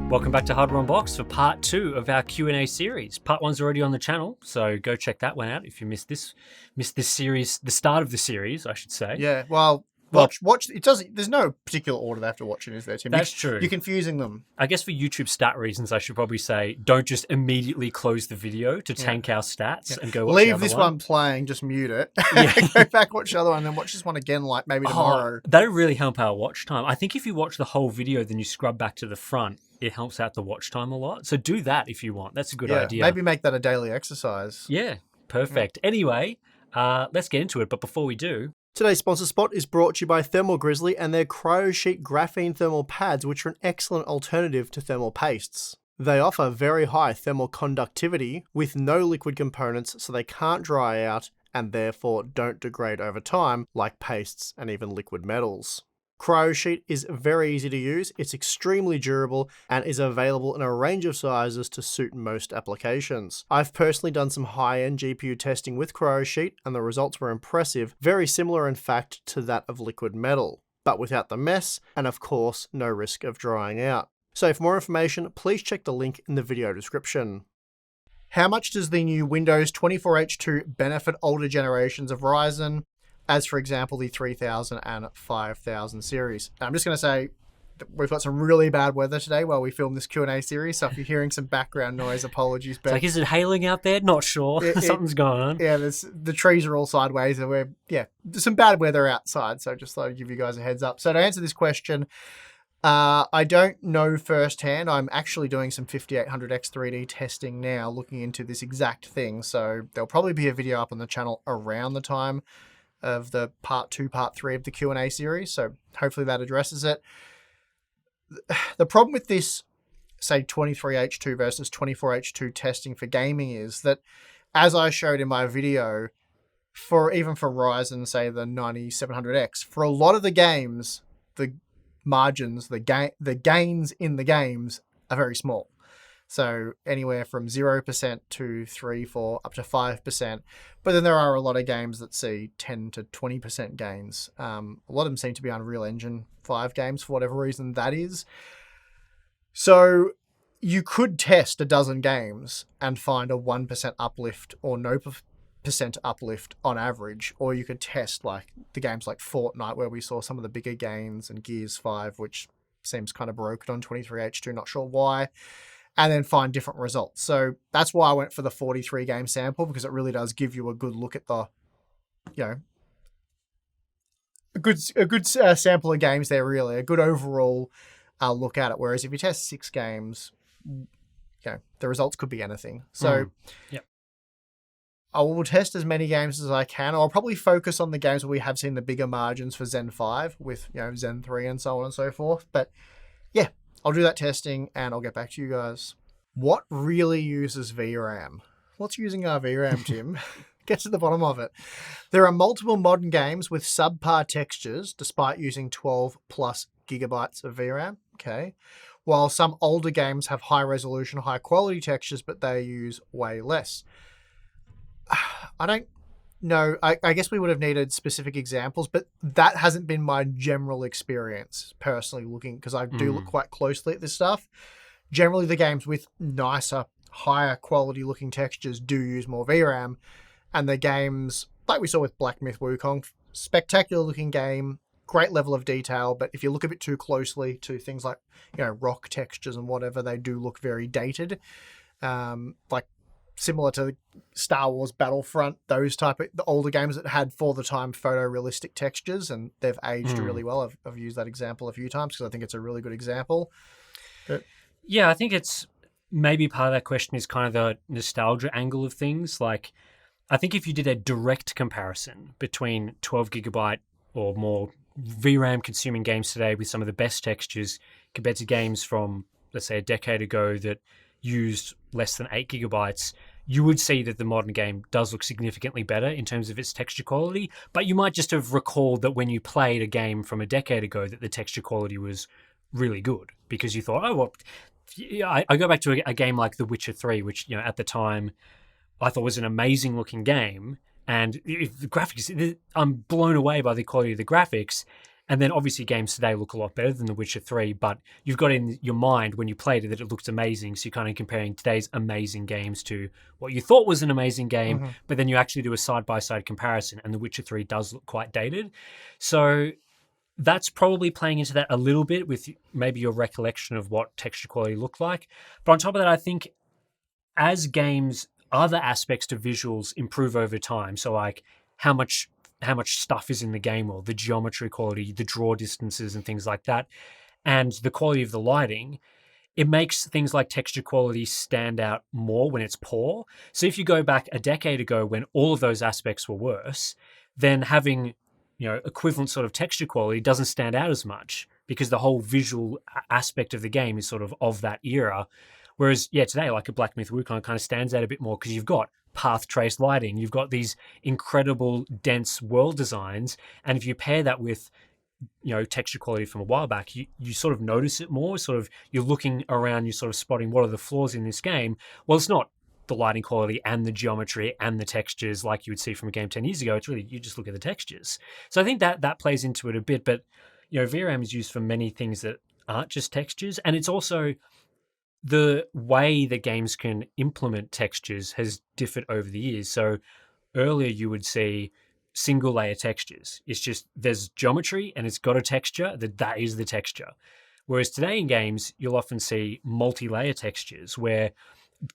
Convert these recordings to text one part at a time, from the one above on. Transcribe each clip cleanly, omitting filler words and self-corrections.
Welcome back to Hardware Unboxed for part 2 of our Q&A series. Part 1's already on the channel, so go check that one out if you missed this series, the start of the series, I should say. Yeah, well, watch. It doesn't. There's no particular order they have to watch in, is there, Tim? That's true. You're confusing them. I guess for YouTube stat reasons, I should probably say don't just immediately close the video to tank our stats and go watch the other this one playing, just mute it. Yeah. Go back, watch the other one, and then watch this one again, like maybe tomorrow. That'll really help our watch time. I think if you watch the whole video, then you scrub back to the front, it helps out the watch time a lot. So do that if you want. That's a good idea. Maybe make that a daily exercise. Yeah, perfect. Yeah. Anyway, let's get into it. But before we do... Today's sponsor spot is brought to you by Thermal Grizzly and their CryoSheet graphene thermal pads, which are an excellent alternative to thermal pastes. They offer very high thermal conductivity with no liquid components, so they can't dry out and therefore don't degrade over time like pastes and even liquid metals. CryoSheet is very easy to use, it's extremely durable, and is available in a range of sizes to suit most applications. I've personally done some high-end GPU testing with CryoSheet, and the results were impressive, very similar in fact to that of liquid metal, but without the mess, and of course, no risk of drying out. So for more information, please check the link in the video description. How much does the new Windows 24H2 benefit older generations of Ryzen, as for example the 3000 and 5000 series? I'm just going to say we've got some really bad weather today while we film this Q&A series, so if you're hearing some background noise, apologies. But it's like, is it hailing out there? Not sure. Something's going on. Yeah, the trees are all sideways, and there's some bad weather outside, so just thought I'd give you guys a heads up. So to answer this question, I don't know firsthand. I'm actually doing some 5800X 3D testing now, looking into this exact thing, so there'll probably be a video up on the channel around the time of the part 2, part 3 of the Q&A series, so hopefully that addresses it. The problem with this, say, 23H2 versus 24H2 testing for gaming is that, as I showed in my video, even for Ryzen, say the 9700X, for a lot of the games, the margins, the gains in the games are very small. So anywhere from 0% to 3, 4, up to 5%. But then there are a lot of games that see 10 to 20% gains. A lot of them seem to be Unreal Engine 5 games for whatever reason that is. So you could test a dozen games and find a 1% uplift or no percent uplift on average. Or you could test like the games like Fortnite, where we saw some of the bigger gains, and Gears 5, which seems kind of broken on 23H2, not sure why, and then find different results. So that's why I went for the 43 game sample, because it really does give you a good look at the, a good sample of games there, really, a good overall look at it. Whereas if you test 6 games, the results could be anything. So I will test as many games as I can. I'll probably focus on the games where we have seen the bigger margins for Zen 5 with, Zen 3 and so on and so forth. But yeah, I'll do that testing and I'll get back to you guys. What really uses VRAM? What's using our VRAM, Tim? Get to the bottom of it. There are multiple modern games with subpar textures despite using 12 plus gigabytes of VRAM. Okay. While some older games have high resolution, high quality textures, but they use way less. I don't know. I guess we would have needed specific examples, but that hasn't been my general experience personally looking, because I do look quite closely at this stuff. Generally, the games with nicer, higher quality looking textures do use more VRAM, and the games like we saw with Black Myth Wukong, spectacular looking game, great level of detail, but if you look a bit too closely to things like rock textures and whatever, they do look very dated. Like similar to Star Wars Battlefront, those type of the older games that had for the time photorealistic textures, and they've aged really well. I've used that example a few times because I think it's a really good example. But yeah, I think it's maybe part of that question is kind of the nostalgia angle of things. Like, I think if you did a direct comparison between 12 gigabyte or more VRAM consuming games today with some of the best textures compared to games from, let's say, a decade ago that used less than 8 gigabytes, you would see that the modern game does look significantly better in terms of its texture quality, but you might just have recalled that when you played a game from a decade ago that the texture quality was really good because you thought, oh, well, I go back to a game like The Witcher 3, which, at the time I thought was an amazing looking game, and the graphics, I'm blown away by the quality of the graphics, And then obviously games today look a lot better than The Witcher 3, but you've got in your mind when you played it that it looked amazing. So you're kind of comparing today's amazing games to what you thought was an amazing game, but then you actually do a side-by-side comparison, and The Witcher 3 does look quite dated. So that's probably playing into that a little bit with maybe your recollection of what texture quality looked like. But on top of that, I think as games, other aspects to visuals improve over time. So like how much stuff is in the game, or the geometry quality, the draw distances and things like that, and the quality of the lighting, it makes things like texture quality stand out more when it's poor. So if you go back a decade ago when all of those aspects were worse, then having equivalent sort of texture quality doesn't stand out as much because the whole visual aspect of the game is sort of that era. Whereas, today, like a Black Myth Wukong kind of stands out a bit more because you've got path trace lighting, you've got these incredible dense world designs, and if you pair that with texture quality from a while back, you sort of notice it more. Sort of you're looking around, you're sort of spotting what are the flaws in this game. Well, it's not the lighting quality and the geometry and the textures like you would see from a game 10 years ago. It's really, you just look at the textures. So I think that plays into it a bit. But VRAM is used for many things that aren't just textures, and it's also the way that games can implement textures has differed over the years. So earlier you would see single layer textures. It's just there's geometry and it's got a texture, that is the texture. Whereas today in games, you'll often see multi-layer textures where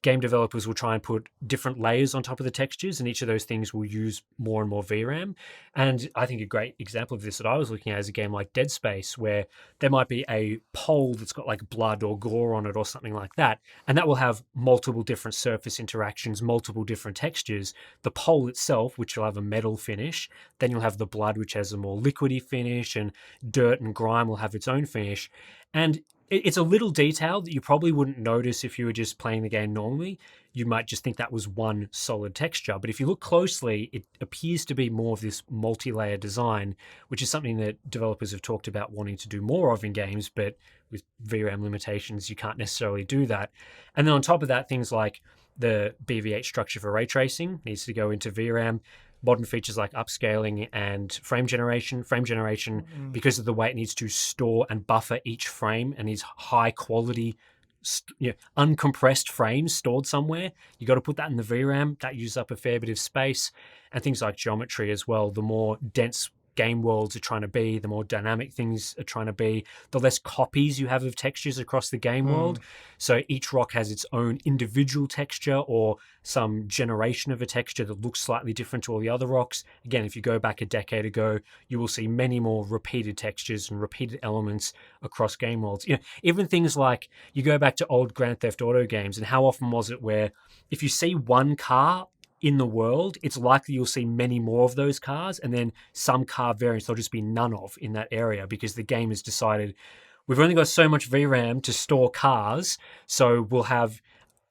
game developers will try and put different layers on top of the textures, and each of those things will use more and more VRAM. And I think a great example of this that I was looking at is a game like Dead Space, where there might be a pole that's got like blood or gore on it or something like that, and that will have multiple different surface interactions, multiple different textures. The pole itself, which will have a metal finish, then you'll have the blood, which has a more liquidy finish, and dirt and grime will have its own finish. And it's a little detail that you probably wouldn't notice if you were just playing the game normally. You might just think that was one solid texture. But if you look closely, it appears to be more of this multi-layer design, which is something that developers have talked about wanting to do more of in games, but with VRAM limitations, you can't necessarily do that. And then on top of that, things like the BV8 structure for ray tracing needs to go into VRAM. Modern features like upscaling and frame generation. Because of the way it needs to store and buffer each frame and these high quality, uncompressed frames stored somewhere, you got to put that in the VRAM. That uses up a fair bit of space. And things like geometry as well. The more dense game worlds are trying to be, the more dynamic things are trying to be, the less copies you have of textures across the game world. So each rock has its own individual texture or some generation of a texture that looks slightly different to all the other rocks. Again, if you go back a decade ago, you will see many more repeated textures and repeated elements across game worlds. Even things like you go back to old Grand Theft Auto games, and how often was it where if you see one car in the world, it's likely you'll see many more of those cars, and then some car variants there'll just be none of in that area because the game has decided we've only got so much VRAM to store cars, so we'll have,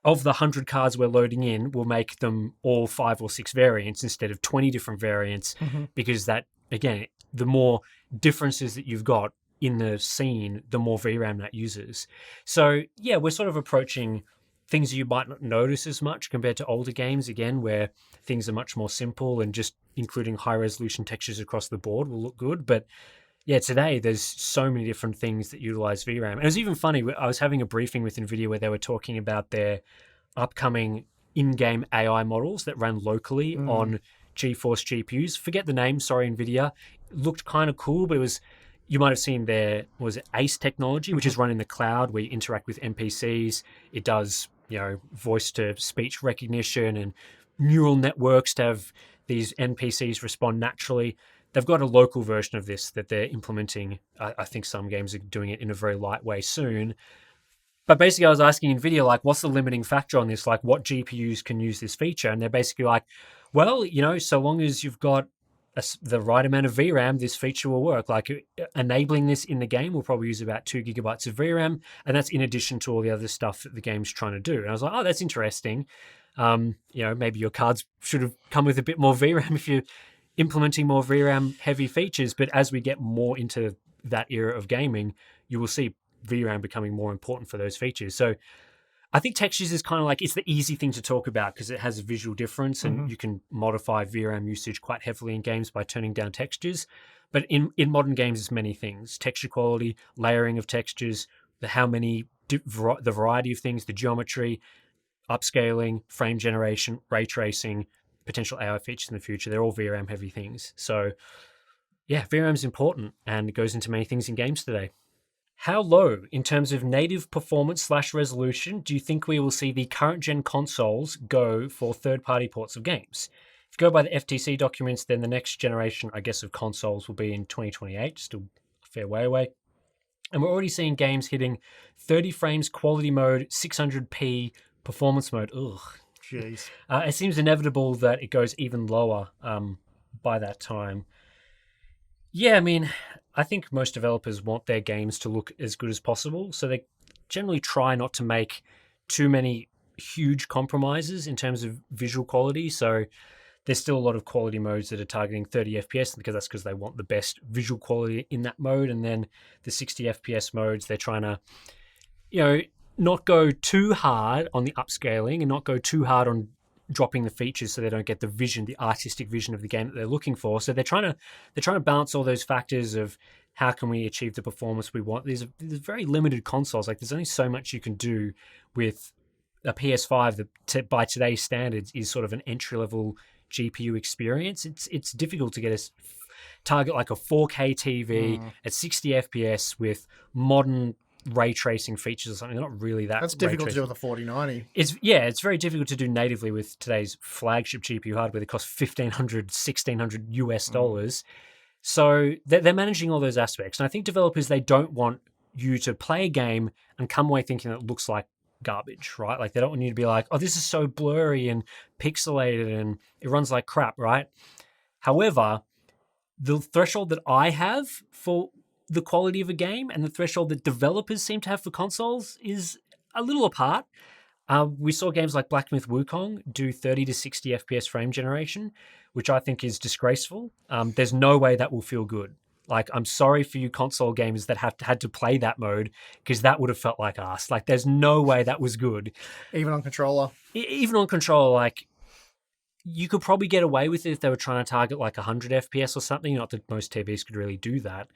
of the 100 cars we're loading in, we'll make them all 5 or 6 variants instead of 20 different variants, because that, again, the more differences that you've got in the scene, the more VRAM that uses. So yeah, we're sort of approaching things you might not notice as much compared to older games, again, where things are much more simple and just including high resolution textures across the board will look good. But yeah, today there's so many different things that utilize VRAM. And it was even funny, I was having a briefing with Nvidia where they were talking about their upcoming in-game AI models that ran locally on GeForce GPUs. Forget the name, sorry, Nvidia. It looked kind of cool, but it was, you might have seen their, was it ACE technology, which is run in the cloud where you interact with NPCs. It does, voice to speech recognition and neural networks to have these NPCs respond naturally. They've got a local version of this that they're implementing. I think some games are doing it in a very light way soon. But basically, I was asking NVIDIA, like, what's the limiting factor on this? Like, what GPUs can use this feature? And they're basically like, well, so long as you've got the right amount of VRAM, this feature will work. Like, enabling this in the game will probably use about 2 gigabytes of VRAM, and that's in addition to all the other stuff that the game's trying to do. And I was like, oh, that's interesting. Maybe your cards should have come with a bit more VRAM if you're implementing more VRAM heavy features. But as we get more into that era of gaming, you will see VRAM becoming more important for those features. So I think textures is kind of like, it's the easy thing to talk about because it has a visual difference and you can modify VRAM usage quite heavily in games by turning down textures. But in modern games, it's many things: texture quality, layering of textures, the variety of things, the geometry, upscaling, frame generation, ray tracing, potential AI features in the future. They're all VRAM heavy things. So yeah, VRAM is important and it goes into many things in games today. How low in terms of native performance/resolution do you think we will see the current gen consoles go for third-party ports of games? If you go by the FTC documents, then the next generation, I guess, of consoles will be in 2028, still a fair way away. And we're already seeing games hitting 30 frames quality mode, 600p performance mode. Ugh. Jeez. It seems inevitable that it goes even lower by that time. Yeah, I mean, I think most developers want their games to look as good as possible, so they generally try not to make too many huge compromises in terms of visual quality. So there's still a lot of quality modes that are targeting 30 FPS because they want the best visual quality in that mode. And then the 60 FPS modes, they're trying to, not go too hard on the upscaling and not go too hard on dropping the features so they don't get the artistic vision of the game that they're looking for. So they're trying to balance all those factors of how can we achieve the performance we want. There's very limited consoles. Like there's only so much you can do with a PS5 that by today's standards is sort of an entry-level GPU experience. It's difficult to get a target like a 4K TV at 60 FPS with modern ray tracing features or something. They're not really that. That's difficult to do with a 4090. It's very difficult to do natively with today's flagship GPU hardware that costs $1,500, $1,600 US. So they're managing all those aspects. And I think developers, they don't want you to play a game and come away thinking that it looks like garbage, right? Like they don't want you to be like, oh, this is so blurry and pixelated and it runs like crap, right? However, the threshold that I have for the quality of a game and the threshold that developers seem to have for consoles is a little apart. We saw games like Black Myth Wukong do 30 to 60 FPS frame generation, which I think is disgraceful. There's no way that will feel good. Like, I'm sorry for you console gamers that had to play that mode because that would have felt like ass. Like, there's no way that was good. Even on controller. Even on controller, like, you could probably get away with it if they were trying to target like 100 FPS or something. Not that most TVs could really do that.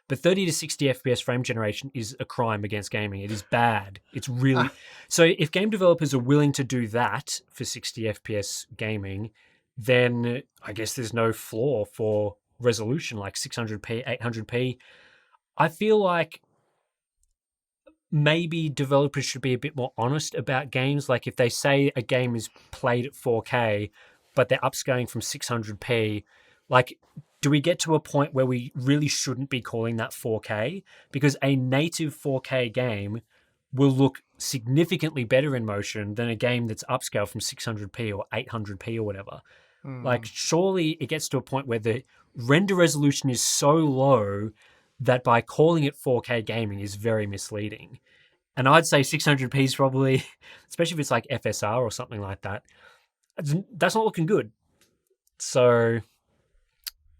But 30 to 60 FPS frame generation is a crime against gaming. It is bad. It's really... So if game developers are willing to do that for 60 FPS gaming, then I guess there's no flaw for resolution like 600p, 800p. I feel like maybe developers should be a bit more honest about games. Like if they say a game is played at 4K, but they're upscaling from 600p, like... do we get to a point where we really shouldn't be calling that 4K? Because a native 4K game will look significantly better in motion than a game that's upscaled from 600p or 800p or whatever. Like, surely it gets to a point where the render resolution is so low that by calling it 4K gaming is very misleading. And I'd say 600p is probably, especially if it's like FSR or something like that, that's not looking good. So...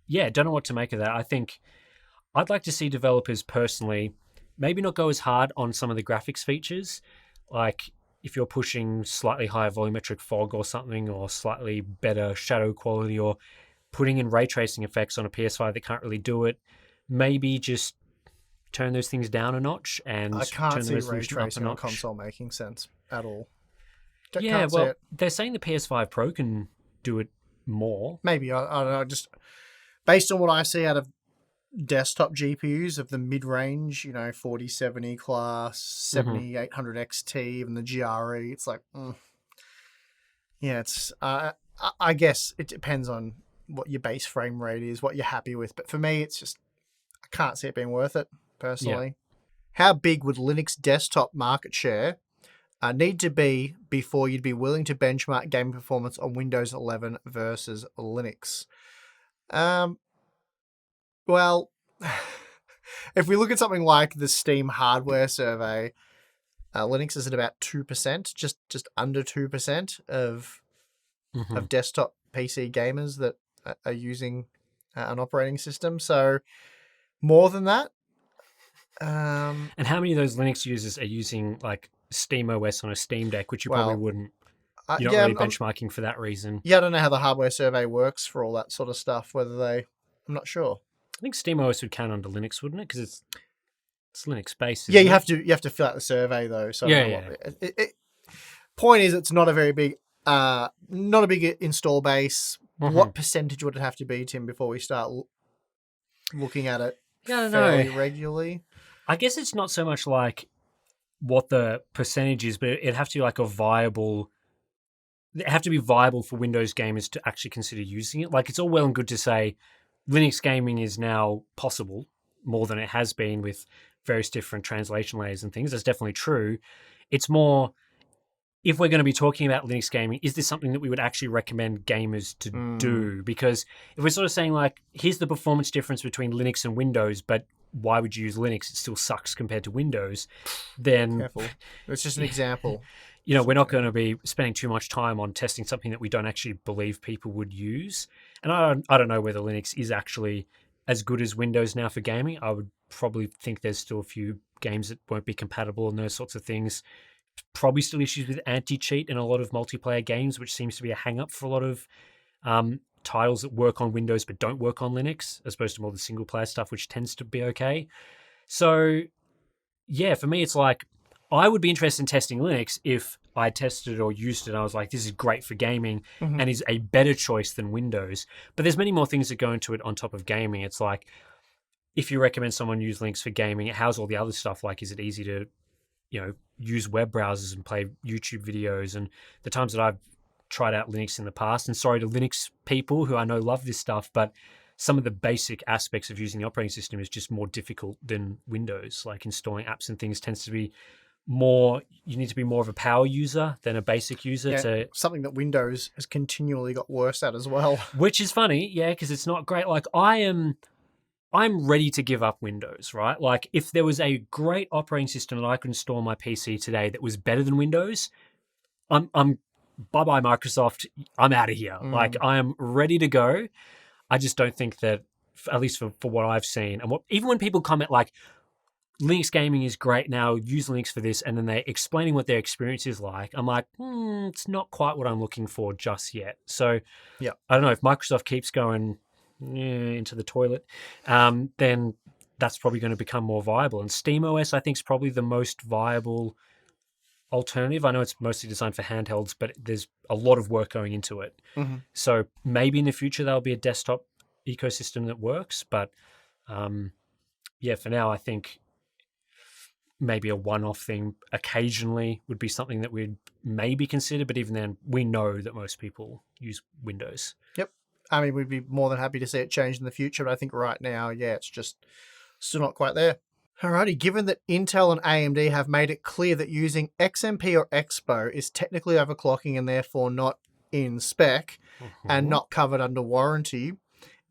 yeah, don't know what to make of that. I think I'd like to see developers personally maybe not go as hard on some of the graphics features. Like if you're pushing slightly higher volumetric fog or something, or slightly better shadow quality, or putting in ray tracing effects on a PS5 that can't really do it, maybe just turn those things down a notch and I can't turn the see ray resolution up a tracing on notch. console making sense at all. Yeah, well, they're saying the PS5 Pro can do it more. Maybe, I don't know, just... based on what I see out of desktop GPUs of the mid-range, 4070 class, 7800 XT, even the GRE, it's like, yeah, it's, I guess it depends on what your base frame rate is, what you're happy with. But for me, it's just, I can't see it being worth it, personally. Yeah. How big would Linux desktop market share need to be before you'd be willing to benchmark gaming performance on Windows 11 versus Linux? Well, if we look at something like the Steam hardware survey, Linux is at about 2%, just under 2% of desktop PC gamers that are using an operating system. So more than that. And how many of those Linux users are using like Steam OS on a Steam Deck, which you probably Well, wouldn't. You're not yeah, really benchmarking for that reason. yeah, I don't know how the hardware survey works for all that sort of stuff. I'm not sure. I think Steam OS would count under Linux, wouldn't it? Because it's Linux based. Yeah, Isn't you have to fill out the survey though. So I Yeah, don't know what point is. It's not a very big, not a big install base. Mm-hmm. What percentage would it have to be, Tim, before we start looking at it Yeah, I don't fairly know. regularly? I guess it's not so much like what the percentage is, but it'd have to be like a viable. It have to be viable for Windows gamers to actually consider using it. Like, it's all well and good to say Linux gaming is now possible more than it has been with various different translation layers and things. That's definitely true. It's more, if we're going to be talking about Linux gaming, is this something that we would actually recommend gamers to do? Because if we're sort of saying, like, here's the performance difference between Linux and Windows, but why would you use Linux? It still sucks compared to Windows. Then Careful. It's just an example. We're not going to be spending too much time on testing something that we don't actually believe people would use. And I don't know whether Linux is actually as good as Windows now for gaming. I would probably think there's still a few games that won't be compatible and those sorts of things. Probably still issues with anti-cheat in a lot of multiplayer games, which seems to be a hang-up for a lot of titles that work on Windows but don't work on Linux, as opposed to more the single-player stuff, which tends to be okay. So, yeah, for me, it's like, I would be interested in testing Linux if I tested it or used it and I was like, this is great for gaming and is a better choice than Windows. But there's many more things that go into it on top of gaming. It's like, if you recommend someone use Linux for gaming, how's all the other stuff? Like, is it easy to, use web browsers and play YouTube videos? And the times that I've tried out Linux in the past, and sorry to Linux people who I know love this stuff, but some of the basic aspects of using the operating system is just more difficult than Windows. Like, installing apps and things tends to be more, you need to be more of a power user than a basic user. Something that Windows has continually got worse at as well. Which is funny, yeah, because it's not great. Like, I'm ready to give up Windows, right? Like, if there was a great operating system that I could install on my PC today that was better than Windows, I'm bye-bye Microsoft, I'm out of here. Like, I am ready to go. I just don't think that, at least for what I've seen, and even when people comment like, Linux gaming is great now, use Linux for this, and then they're explaining what their experience is like, I'm like, it's not quite what I'm looking for just yet. So, yeah, I don't know, if Microsoft keeps going into the toilet, then that's probably going to become more viable. And SteamOS, I think, is probably the most viable alternative. I know it's mostly designed for handhelds, but there's a lot of work going into it. So maybe in the future there'll be a desktop ecosystem that works, but for now, I think maybe a one-off thing occasionally would be something that we'd maybe consider, but even then, we know that most people use Windows. Yep. I mean, we'd be more than happy to see it change in the future, but I think right now, it's just still not quite there. Alrighty, given that Intel and AMD have made it clear that using XMP or EXPO is technically overclocking and therefore not in spec and not covered under warranty,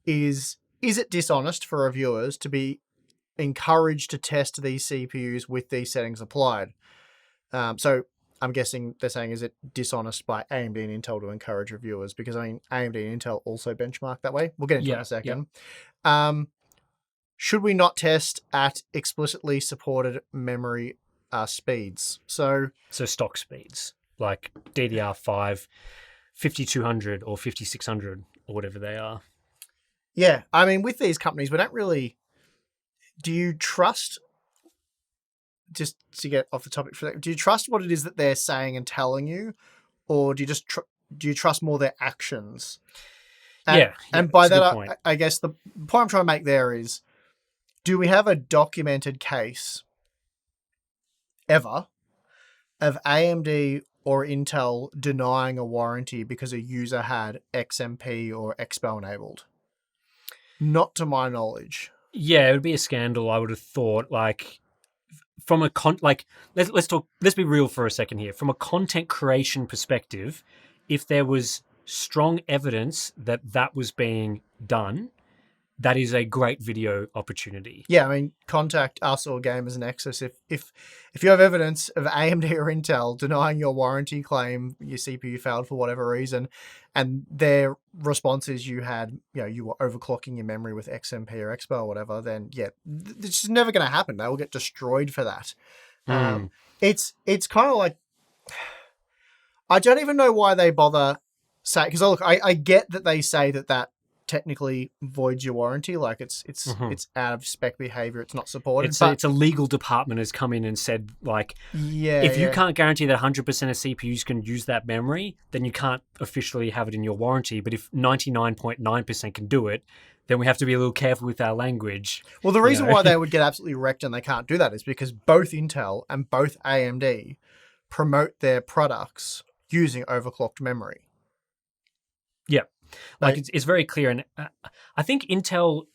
is it dishonest for reviewers to be encouraged to test these CPUs with these settings applied? So I'm guessing they're saying, is it dishonest by AMD and Intel to encourage reviewers? Because, I mean, AMD and Intel also benchmark that way. We'll get into it in a second. Should we not test at explicitly supported memory speeds? So stock speeds, like DDR5, 5200 or 5600 or whatever they are. Yeah, I mean, with these companies, we don't really... Do you trust, just to get off the topic for a second, do you trust what it is that they're saying and telling you, or do you just do you trust more their actions? And by that, I guess the point I'm trying to make there is, do we have a documented case ever of AMD or Intel denying a warranty because a user had XMP or EXPO enabled? Not to my knowledge. Yeah, it would be a scandal, I would have thought. Like, from a let's be real for a second here. From a content creation perspective, if there was strong evidence that that was being done, that is a great video opportunity. Yeah, I mean, contact us or Gamers Nexus if you have evidence of AMD or Intel denying your warranty claim, your CPU failed for whatever reason, and their response is you were overclocking your memory with XMP or EXPO or whatever, then this is never going to happen. They will get destroyed for that. Mm. It's kind of like, I don't even know why they bother say, because look, I get that they say that technically voids your warranty, like it's out of spec behavior, it's not supported. It's a legal department has come in and said, like, if you can't guarantee that 100% of CPUs can use that memory, then you can't officially have it in your warranty. But if 99.9% can do it, then we have to be a little careful with our language. Well, the reason why they would get absolutely wrecked and they can't do that is because both Intel and both AMD promote their products using overclocked memory. Yeah. Like, it's very clear. And I think Intel,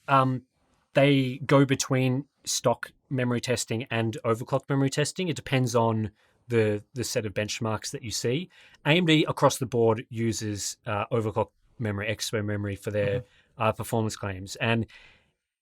they go between stock memory testing and overclocked memory testing. It depends on the set of benchmarks that you see. AMD across the board uses overclocked memory, EXPO memory for their performance claims. And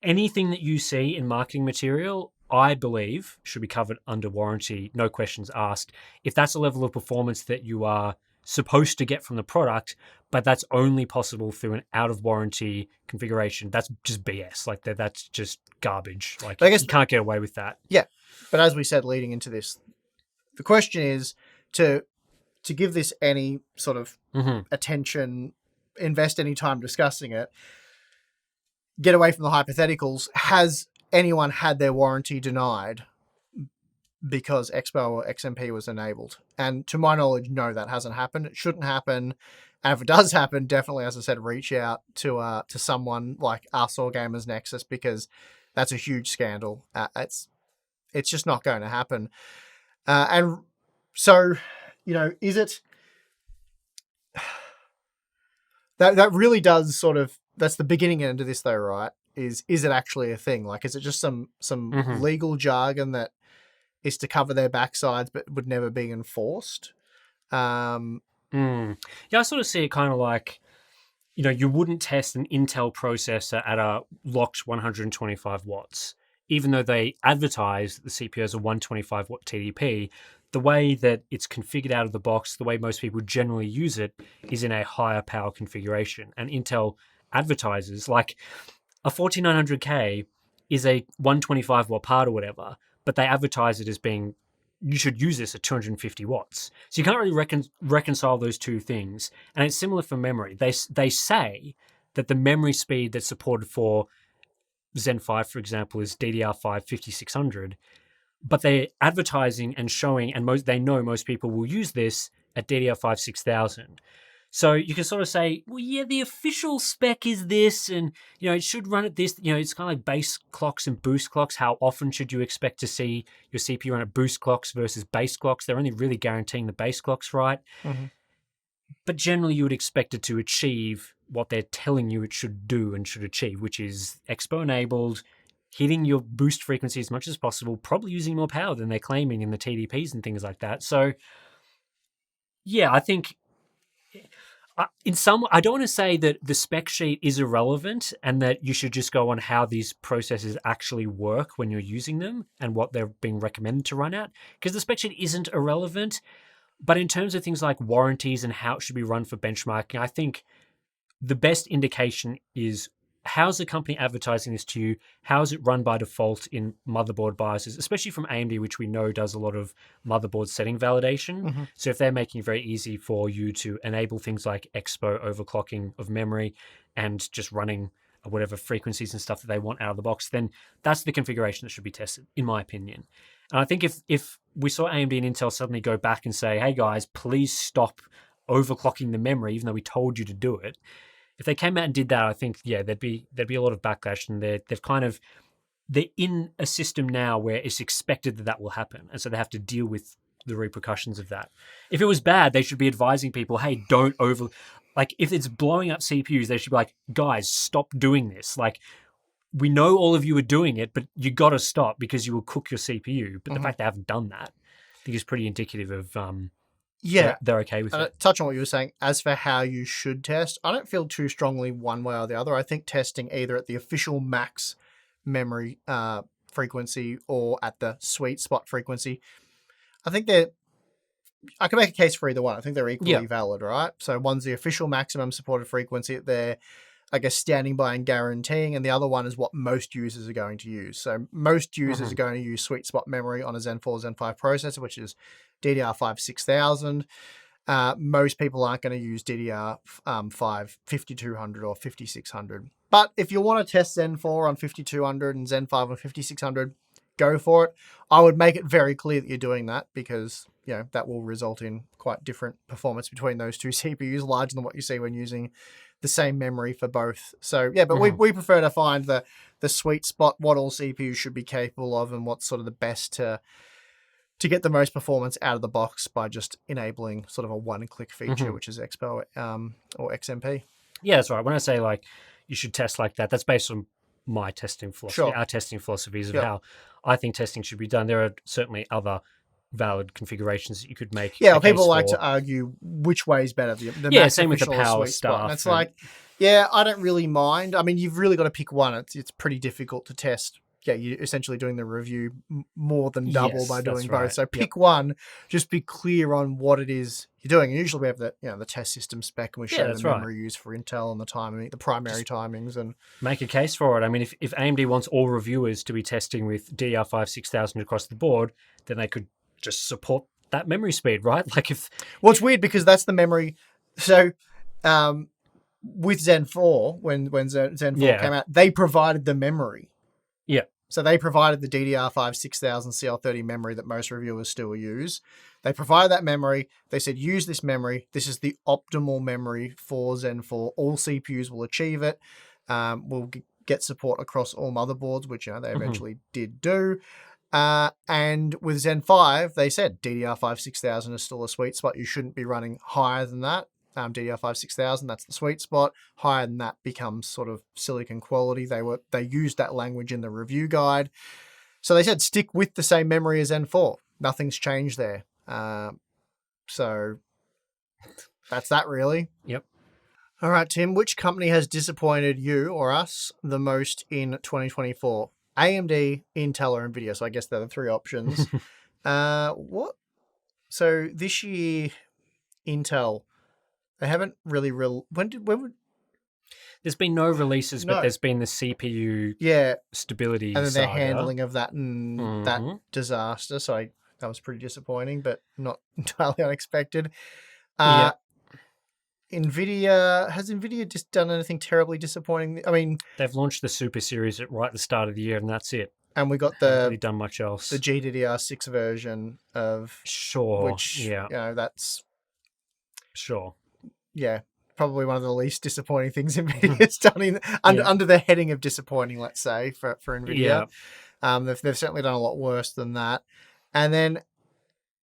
anything that you see in marketing material, I believe, should be covered under warranty, no questions asked. If that's a level of performance that you are supposed to get from the product, but that's only possible through an out of warranty configuration, that's just BS. Like, that's just garbage. Like, I guess you can't get away with that. Yeah, but as we said leading into this, the question is to give this any sort of attention, invest any time discussing it, get away from the hypotheticals. Has anyone had their warranty denied because XPO or XMP was enabled? And to my knowledge, no, that hasn't happened. It shouldn't happen. And if it does happen, definitely, as I said, reach out to someone like us or Gamers Nexus, because that's a huge scandal. It's just not going to happen. And so, is it that really does sort of, that's the beginning end of this though, right? Is it actually a thing? Like, is it just some legal jargon that is to cover their backsides but would never be enforced? Yeah, I sort of see it kind of like, you wouldn't test an Intel processor at a locked 125 watts, even though they advertise that the CPU has a 125 watt TDP. The way that it's configured out of the box, the way most people generally use it, is in a higher power configuration. And Intel advertises, like, a 4900K is a 125 watt part or whatever, but they advertise it as being, you should use this at 250 watts. So you can't really reconcile those two things. And it's similar for memory. They say that the memory speed that's supported for Zen 5, for example, is DDR5 5600, but they're advertising and showing, and they know most people will use this at DDR5 6000. So you can sort of say, well, yeah, the official spec is this, and it should run at this. It's kind of like base clocks and boost clocks. How often should you expect to see your CPU run at boost clocks versus base clocks? They're only really guaranteeing the base clocks, right? But generally, you would expect it to achieve what they're telling you it should do and should achieve, which is EXPO enabled, hitting your boost frequency as much as possible, probably using more power than they're claiming in the TDPs and things like that. So, yeah, I think I don't want to say that the spec sheet is irrelevant and that you should just go on how these processes actually work when you're using them and what they're being recommended to run at, because the spec sheet isn't irrelevant. But in terms of things like warranties and how it should be run for benchmarking, I think the best indication is, how's the company advertising this to you? How is it run by default in motherboard BIOSes, especially from AMD, which we know does a lot of motherboard setting validation. So if they're making it very easy for you to enable things like EXPO overclocking of memory and just running whatever frequencies and stuff that they want out of the box, then that's the configuration that should be tested, in my opinion. And I think if we saw AMD and Intel suddenly go back and say, hey guys, please stop overclocking the memory, even though we told you to do it, if they came out and did that, I think, yeah, there'd be a lot of backlash, and they're in a system now where it's expected that will happen, and so they have to deal with the repercussions of that. If it was bad, they should be advising people, hey, don't like, if it's blowing up CPUs, they should be like, guys, stop doing this. Like, we know all of you are doing it, but you got to stop because you will cook your CPU. But the fact they haven't done that, I think, is pretty indicative of they're okay with it. Touch on what you were saying, as for how you should test, I don't feel too strongly one way or the other. I think testing either at the official max memory frequency or at the sweet spot frequency, I think I can make a case for either one. I think they're equally valid, right? So one's the official maximum supported frequency at their I guess, standing by and guaranteeing, and the other one is what most users are going to use. So most users are going to use sweet spot memory on a Zen 4, Zen 5 processor, which is DDR5 6000. Most people aren't going to use DDR5 5200 or 5600. But if you want to test Zen 4 on 5200 and Zen 5 on 5600, go for it. I would make it very clear that you're doing that, because that will result in quite different performance between those two CPUs, larger than what you see when using the same memory for both. So yeah, but we prefer to find the sweet spot, what all CPUs should be capable of, and what's sort of the best to get the most performance out of the box by just enabling sort of a one-click feature, which is EXPO or XMP. Yeah, that's right. When I say like you should test like that, that's based on my testing philosophy, our testing philosophies of how I think testing should be done. There are certainly other valid configurations that you could make. Yeah, people like to argue which way is better. The same with the power stuff. And it's like, yeah, I don't really mind. I mean, you've really got to pick one. It's pretty difficult to test. Yeah, you're essentially doing the review more than double by doing both. Right. So pick one, just be clear on what it is you're doing. And usually we have the test system spec, and we show the memory used for Intel and the timing, the primary timings, and make a case for it. I mean, if AMD wants all reviewers to be testing with DDR5 6000 across the board, then they could just support that memory speed, right? Like well, it's weird because that's the memory. So with Zen 4, when Zen 4 came out, they provided the memory. Yeah. So they provided the DDR5 6000 CL30 memory that most reviewers still use. They provided that memory. They said, use this memory. This is the optimal memory for Zen 4. All CPUs will achieve it. We'll get support across all motherboards, which they eventually did do. And with Zen 5, they said DDR5 6000 is still a sweet spot. You shouldn't be running higher than that. DDR5 6000, that's the sweet spot. Higher than that becomes sort of silicon quality. They used that language in the review guide. So they said stick with the same memory as Zen 4. Nothing's changed there. So that's that really. Yep. All right, Tim, which company has disappointed you or us the most in 2024? AMD, Intel, or Nvidia. So I guess they're the three options. What? So this year, Intel, they haven't really when would? There's been no releases, but there's been the CPU stability and then saga. their handling of that and that disaster. So that was pretty disappointing, but not entirely unexpected. Nvidia, has Nvidia just done anything terribly disappointing? I mean, they've launched the Super Series right at the start of the year, and that's it. And we got haven't really done much else. The GDDR6 version of which that's probably one of the least disappointing things Nvidia's done under the heading of disappointing, let's say, for Nvidia. They've certainly done a lot worse than that. And then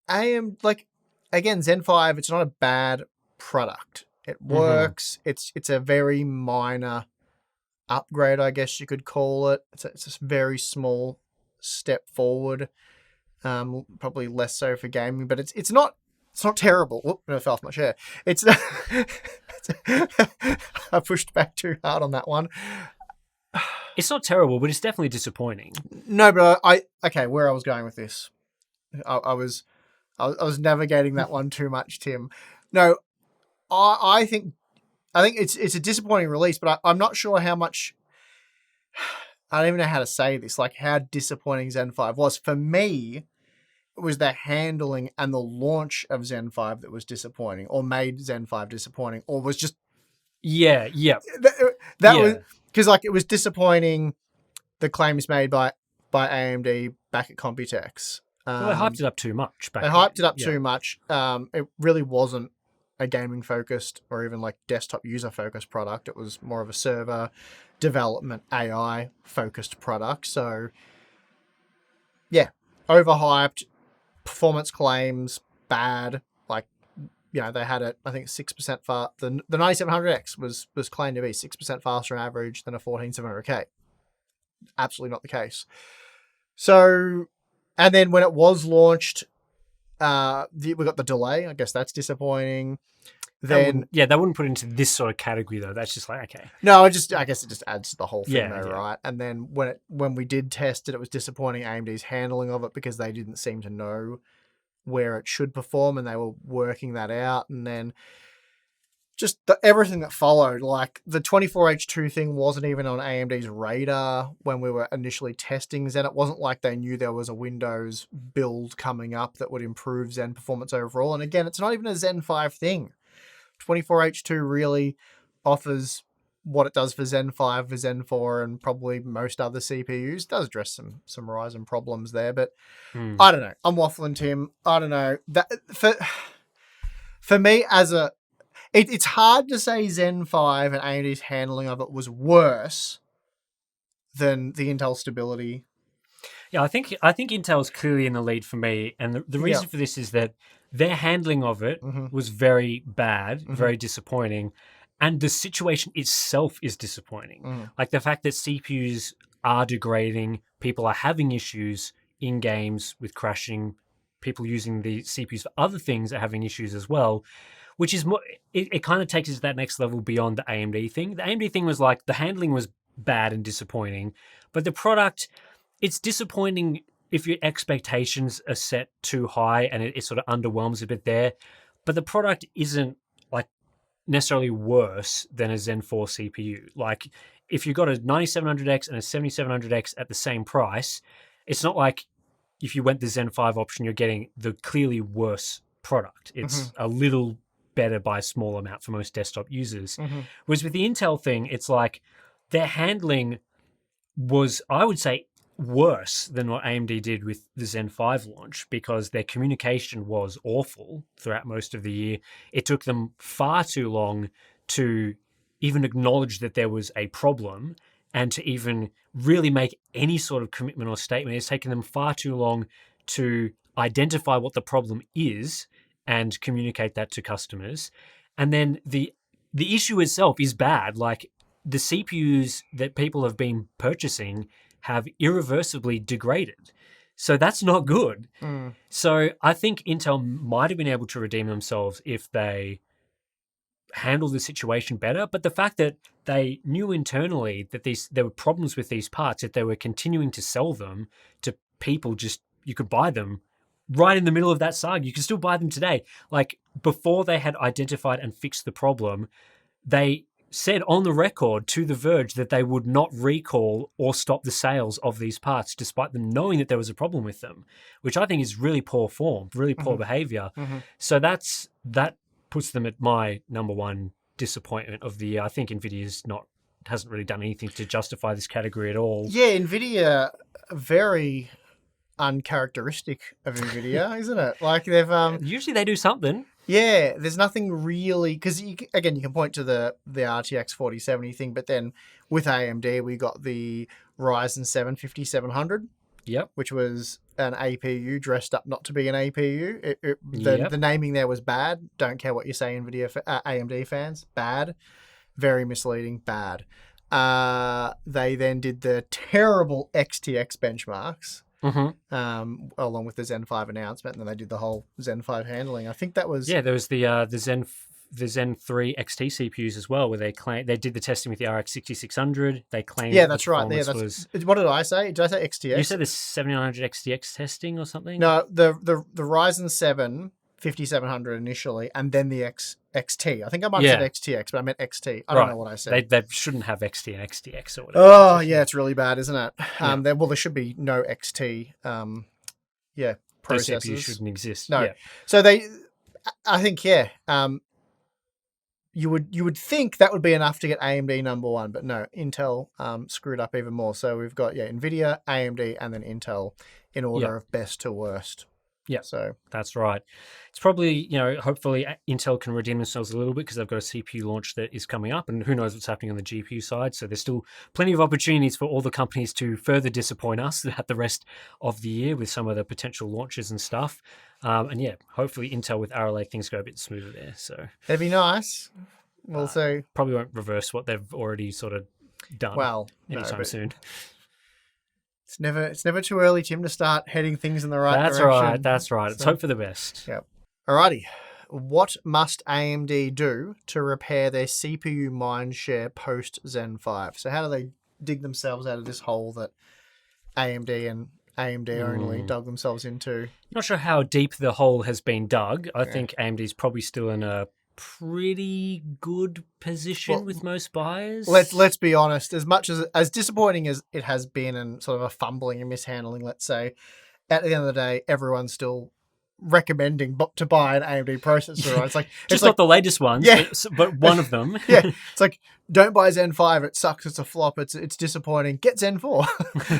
again, Zen 5, it's not a bad product. It works. It's a very minor upgrade, I guess you could call it. It's a very small step forward. Probably less so for gaming, but it's not terrible. Whoop, I fell off my chair. It's I pushed back too hard on that one. It's not terrible, but it's definitely disappointing. No, but where I was going with this, I was navigating that one too much, Tim. No, I think it's a disappointing release, but I'm not sure how much. I don't even know how to say this. Like how disappointing Zen 5 was for me. It was the handling and the launch of Zen 5 that was disappointing, or made Zen 5 disappointing, or was just that was because it was disappointing. The claims made by AMD back at Computex. Well, they hyped it up too much. They hyped it up too much. It really wasn't a gaming focused or even like desktop user focused product. It was more of a server development AI focused product. So yeah, overhyped. Performance claims bad. They had it. I think 6% far. The 9700X was claimed to be 6% faster on average than a 14700K. Absolutely not the case. So, and then when it was launched, we got the delay. I guess that's disappointing. Then they wouldn't put it into this sort of category though. That's just like okay. No, I guess it just adds to the whole thing right? And then when we did test it, it was disappointing AMD's handling of it because they didn't seem to know where it should perform and they were working that out. And then just everything that followed. Like the 24H2 thing wasn't even on AMD's radar when we were initially testing Zen. It wasn't like they knew there was a Windows build coming up that would improve Zen performance overall. And again, it's not even a Zen 5 thing. 24H2 really offers what it does for Zen 5, for Zen 4, and probably most other CPUs. It does address some Ryzen problems there, but I don't know. I'm waffling, Tim. I don't know. That for me, it's hard to say Zen 5 and AMD's handling of it was worse than the Intel stability. Yeah, I think Intel's clearly in the lead for me, and the reason for this is that their handling of it was very bad, very disappointing, and the situation itself is disappointing. Like the fact that CPUs are degrading, people are having issues in games with crashing, people using the CPUs for other things are having issues as well, which is more, it kind of takes us to that next level beyond the AMD thing. The AMD thing was like the handling was bad and disappointing, but the product, it's disappointing if your expectations are set too high and it sort of underwhelms a bit there. But the product isn't like necessarily worse than a Zen 4 CPU. Like if you've got a 9700X and a 7700X at the same price, it's not like if you went the Zen 5 option, you're getting the clearly worse product. It's a little better by a small amount for most desktop users. Whereas with the Intel thing, it's like their handling was, I would say, worse than what AMD did with the Zen 5 launch because their communication was awful throughout most of the year. It took them far too long to even acknowledge that there was a problem and to even really make any sort of commitment or statement. It's taken them far too long to identify what the problem is and communicate that to customers. And then the issue itself is bad. Like the CPUs that people have been purchasing have irreversibly degraded. So that's not good. So I think Intel might have been able to redeem themselves if they handled the situation better. But the fact that they knew internally that there were problems with these parts, that they were continuing to sell them to people, just you could buy them right in the middle of that saga. You can still buy them today. Like before they had identified and fixed the problem, they said on the record to The Verge that they would not recall or stop the sales of these parts despite them knowing that there was a problem with them, which I think is really poor form, really poor behavior. So that puts them at my number one disappointment of the year. I think Nvidia hasn't really done anything to justify this category at all. Yeah, Nvidia, very uncharacteristic of Nvidia, isn't it? Like they've usually they do something. Yeah, there's nothing really, because again, you can point to the RTX 4070 thing, but then with AMD, we got the Ryzen 7 5700, which was an APU dressed up not to be an APU. The naming there was bad. Don't care what you say, AMD fans. Bad. Very misleading. Bad. They then did the terrible XTX benchmarks. Along with the Zen 5 announcement, and then they did the whole Zen 5 handling. I think that was there was the Zen 3 XT CPUs as well, where they did the testing with the RX 6600. They claimed that's right. What did I say? Did I say XTX? You said the 7900 XTX testing or something. No, the Ryzen 7 5700 initially, and then the XT. I think I might have said XTX, but I meant XT. I don't know what I said. They shouldn't have XT and XTX or whatever. Oh, yeah, it's really bad, isn't it? There should be no XT. Processors. Those CPUs shouldn't exist. No. Yeah. So I think, you would think that would be enough to get AMD number one, but no, Intel screwed up even more. So we've got Nvidia, AMD, and then Intel in order of best to worst. Yeah, so that's right. It's probably, hopefully Intel can redeem themselves a little bit because they've got a CPU launch that is coming up, and who knows what's happening on the GPU side. So there's still plenty of opportunities for all the companies to further disappoint us at the rest of the year with some of the potential launches and stuff. Hopefully Intel with Arrow Lake things go a bit smoother there. So that'd be nice. We'll see. Probably won't reverse what they've already sort of done anytime soon. It's never too early, Tim, to start heading things in the right direction. That's right. Let's hope for the best. Yep. Alrighty. What must AMD do to repair their CPU mindshare post Zen 5? So how do they dig themselves out of this hole that AMD and AMD only dug themselves into? Not sure how deep the hole has been dug. I think AMD's probably still in a pretty good position with most buyers. Let's be honest. As much as disappointing as it has been, and sort of a fumbling and mishandling, let's say, at the end of the day, everyone's still recommending to buy an AMD processor. Right? It's like not the latest ones, yeah. but one of them. Yeah, it's like, don't buy Zen 5. It sucks. It's a flop. It's disappointing. Get Zen 4.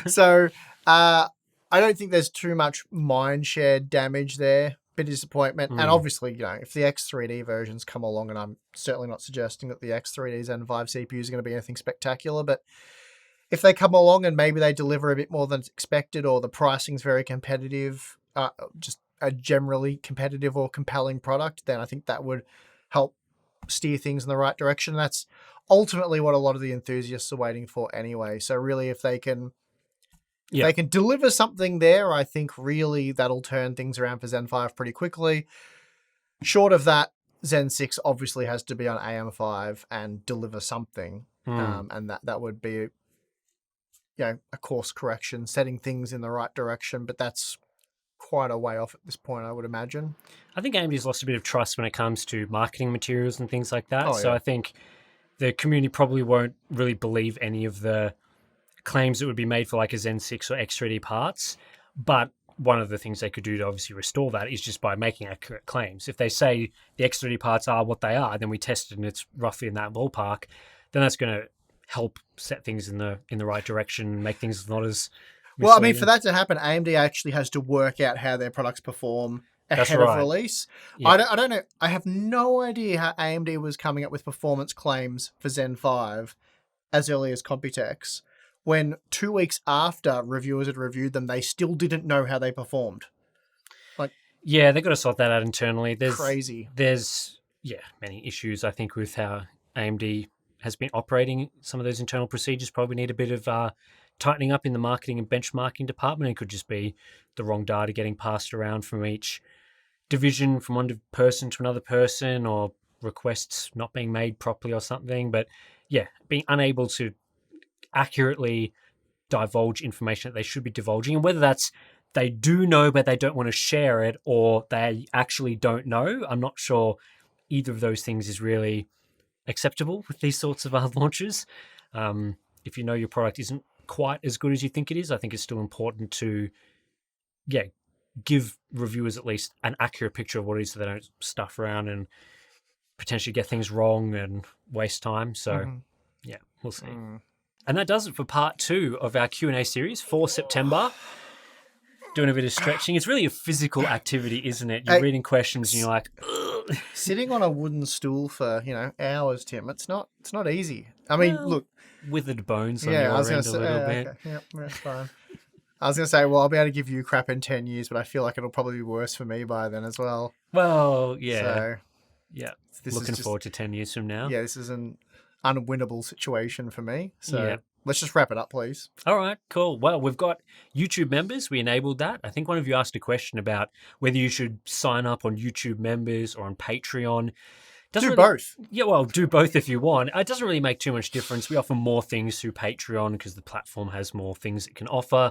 So I don't think there's too much mind share damage there. Bit of disappointment. And obviously, if the X3D versions come along, and I'm certainly not suggesting that the X3D Zen 5 CPU is going to be anything spectacular, but if they come along and maybe they deliver a bit more than expected, or the pricing's very competitive, just a generally competitive or compelling product, then I think that would help steer things in the right direction. That's ultimately what a lot of the enthusiasts are waiting for anyway. So really, if they can deliver something there, I think really that'll turn things around for Zen 5 pretty quickly. Short of that, Zen 6 obviously has to be on AM5 and deliver something. And that would be a course correction, setting things in the right direction, but that's quite a way off at this point, I would imagine. I think AMD's lost a bit of trust when it comes to marketing materials and things like that. So I think the community probably won't really believe any of the claims that would be made for like a Zen 6 or X3D parts. But one of the things they could do to obviously restore that is just by making accurate claims. If they say the X3D parts are what they are, then we test it and it's roughly in that ballpark, then that's going to help set things in the right direction, make things not as misleading. Well, I mean, for that to happen, AMD actually has to work out how their products perform ahead of release. Yeah. I don't know. I have no idea how AMD was coming up with performance claims for Zen 5 as early as Computex, when 2 weeks after reviewers had reviewed them, they still didn't know how they performed. Yeah, they've got to sort that out internally. Crazy. There's many issues, I think, with how AMD has been operating. Some of those internal procedures probably need a bit of tightening up in the marketing and benchmarking department. It could just be the wrong data getting passed around from each division, from one person to another person, or requests not being made properly or something. But being unable to accurately divulge information that they should be divulging, and whether that's they do know but they don't want to share it, or they actually don't know, I'm not sure either of those things is really acceptable with these sorts of launches. If you know your product isn't quite as good as you think it is, I think it's still important to give reviewers at least an accurate picture of what it is, so they don't stuff around and potentially get things wrong and waste time. So we'll see. And that does it for part 2 of our Q&A series for September. Doing a bit of stretching. It's really a physical activity, isn't it? You're reading questions and you're like, ugh. Sitting on a wooden stool for, hours, Tim, it's not easy. I mean, look. Withered bones on your end a little bit. Okay. Yeah, that's fine. I was going to say, well, I'll be able to give you crap in 10 years, but I feel like it'll probably be worse for me by then as well. Well, yeah. So, looking forward to 10 years from now. Yeah, this is an unwinnable situation for me. So let's just wrap it up, please. All right, cool. Well, we've got YouTube members. We enabled that. I think one of you asked a question about whether you should sign up on YouTube members or on Patreon. Do both. Yeah, well, do both if you want. It doesn't really make too much difference. We offer more things through Patreon because the platform has more things it can offer.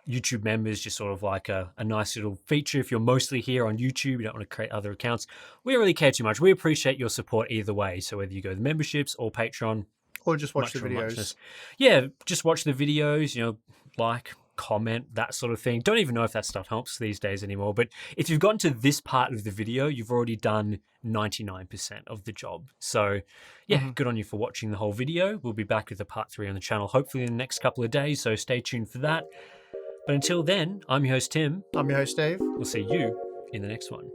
YouTube members just sort of like a nice little feature. If you're mostly here on YouTube, you don't want to create other accounts, we don't really care too much. We appreciate your support either way. So whether you go to the memberships or Patreon. Or just watch the videos. Yeah, just watch the videos, like, comment, that sort of thing. Don't even know if that stuff helps these days anymore. But if you've gotten to this part of the video, you've already done 99% of the job. So good on you for watching the whole video. We'll be back with the part 3 on the channel, hopefully in the next couple of days. So stay tuned for that. But until then, I'm your host, Tim. I'm your host, Dave. We'll see you in the next one.